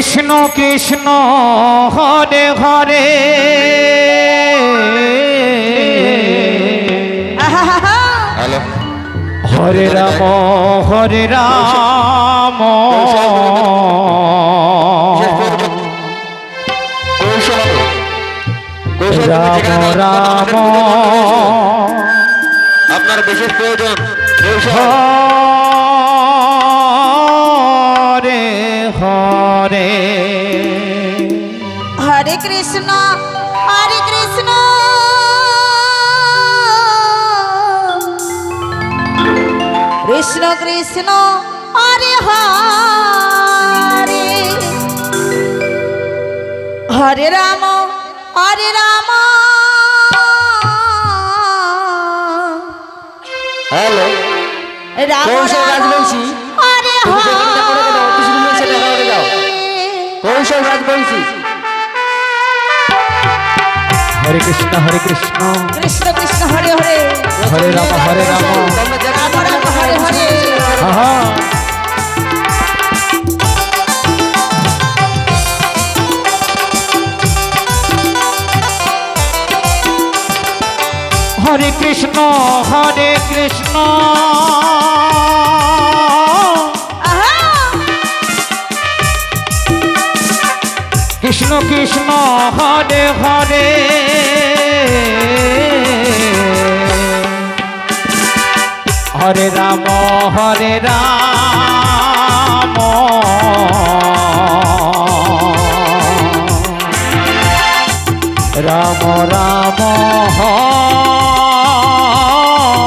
Krishna Krishna Hare Hare hello হরে রাম হরে রাম রাম রাম আপনার বিশেষ প্রয়োজন হরে হরে হরে কৃষ্ণ হরে কৃষ্ণ কৃষ্ণ কৃষ্ণ হরে হরে হরে রাম হরে রাম হ্যালো রাম কৌশল রাজ রাম বলছি। হরে তুমি যেখানটা করে গেলে অফিস রুমে এসে দেখা করে যাও। কৌশল রাজবংশী হরে কৃষ্ণ কৃষ্ণ কৃষ্ণ হরে হরে হরে রাম হরে রাম রাম রাম হরে হরে আহা হরে কৃষ্ণ আহা কৃষ্ণ কৃষ্ণ হরে হরে হরে রাম রাম রাম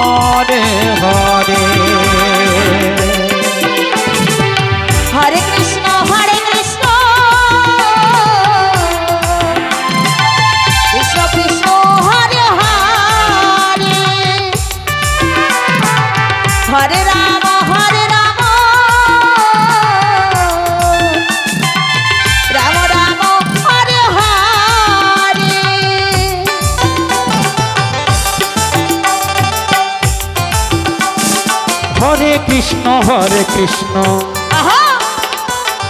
হরে হরে হরে কৃষ্ণ কৃষ্ণ কৃষ্ণ হরে হরে হরে রাম রাম রাম হরে হরে হরে কৃষ্ণ আহা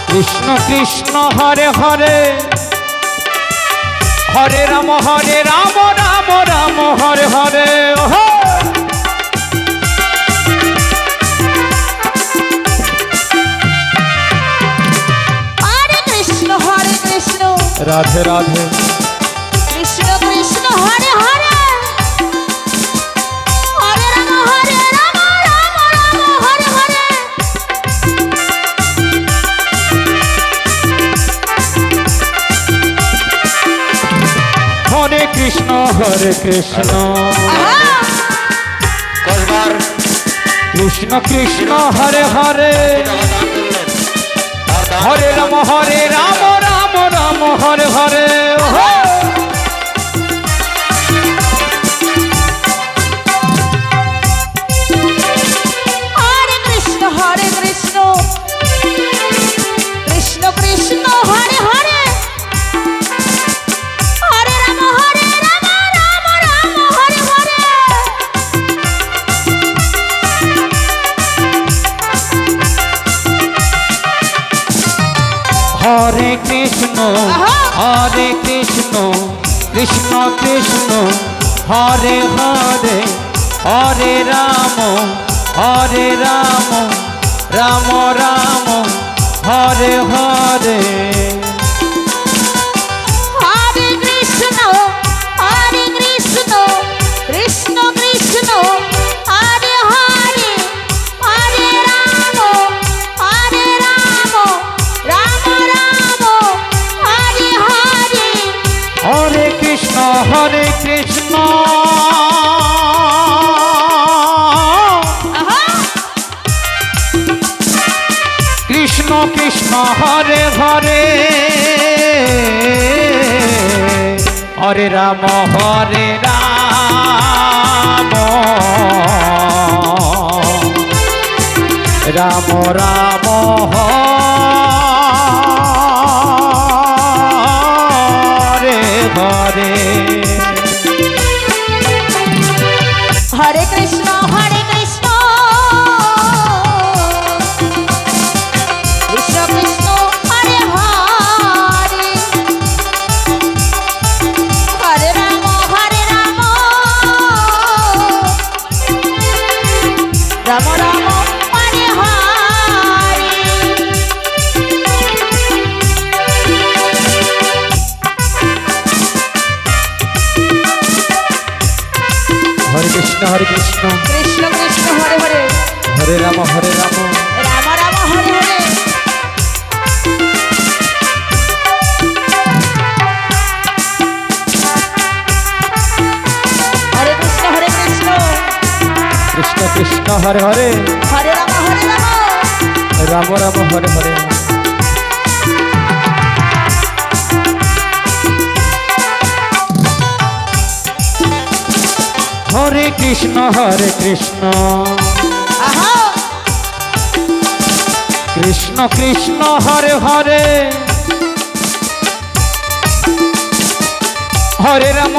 কৃষ্ণ কৃষ্ণ হরে হরে হরে রাম রাম রাম হরে হরে ওহো হরে কৃষ্ণ রাধে রাধে কৃষ্ণ কৃষ্ণ হরে হরে হরে রাম রাম রাম হরে হরে হরে কৃষ্ণ আহা কসবার কৃষ্ণ কৃষ্ণ হরে হরে হরে রাম রাম রাম হরে হরে ওহো হরে কৃষ্ণ কৃষ্ণ কৃষ্ণ হরে হরে হরে রাম রাম রাম হরে হরে হরে কৃষ্ণ কৃষ্ণ কৃষ্ণ হরে হরে হরে রাম রাম রাম হরে হরে হরে কৃষ্ণ কৃষ্ণ কৃষ্ণ হরে হরে হরে রাম রাম রাম হরে হরে হরে কৃষ্ণ আহা কৃষ্ণ কৃষ্ণ হরে হরে হরে রাম রাম রাম হরে হরে হরে কৃষ্ণ কৃষ্ণ কৃষ্ণ হরে হরে হরে কৃষ্ণ কৃষ্ণ কৃষ্ণ হরে হরে হরে রাম হরে রাম রাম রাম হরে হরে হরে কৃষ্ণ কৃষ্ণ কৃষ্ণ হরে হরে হরে রাম রাম রাম হরে হরে হরে কৃষ্ণ আহা কৃষ্ণ কৃষ্ণ হরে হরে হরে রাম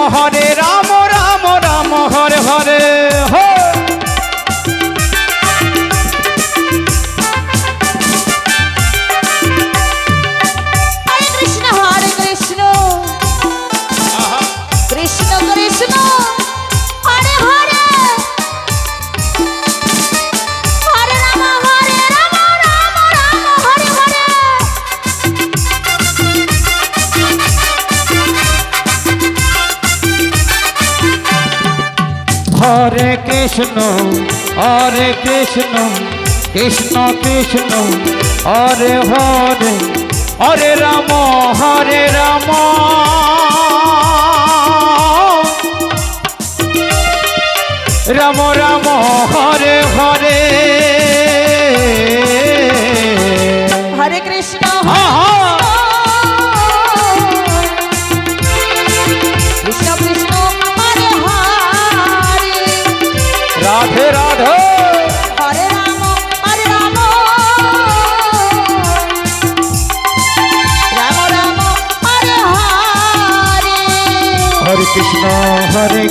রাম রাম হরে হরে হো হরে কৃষ্ণ কৃষ্ণ কৃষ্ণ হরে হরে হরে রাম রাম রাম হরে হরে হরে কৃষ্ণ কৃষ্ণ কৃষ্ণ হরে হরে হরে রাম রাম রাম হরে হরে হরে কৃষ্ণ আহা কৃষ্ণ কৃষ্ণ হরে হরে রাধে রাধে হরে রাম রাম রাম হরে হরে হরে কৃষ্ণ হরি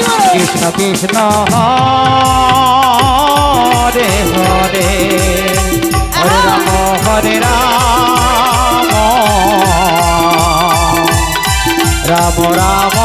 বল কৃষ্ণ কৃষ্ণ হরে হরে হরে রাম রাম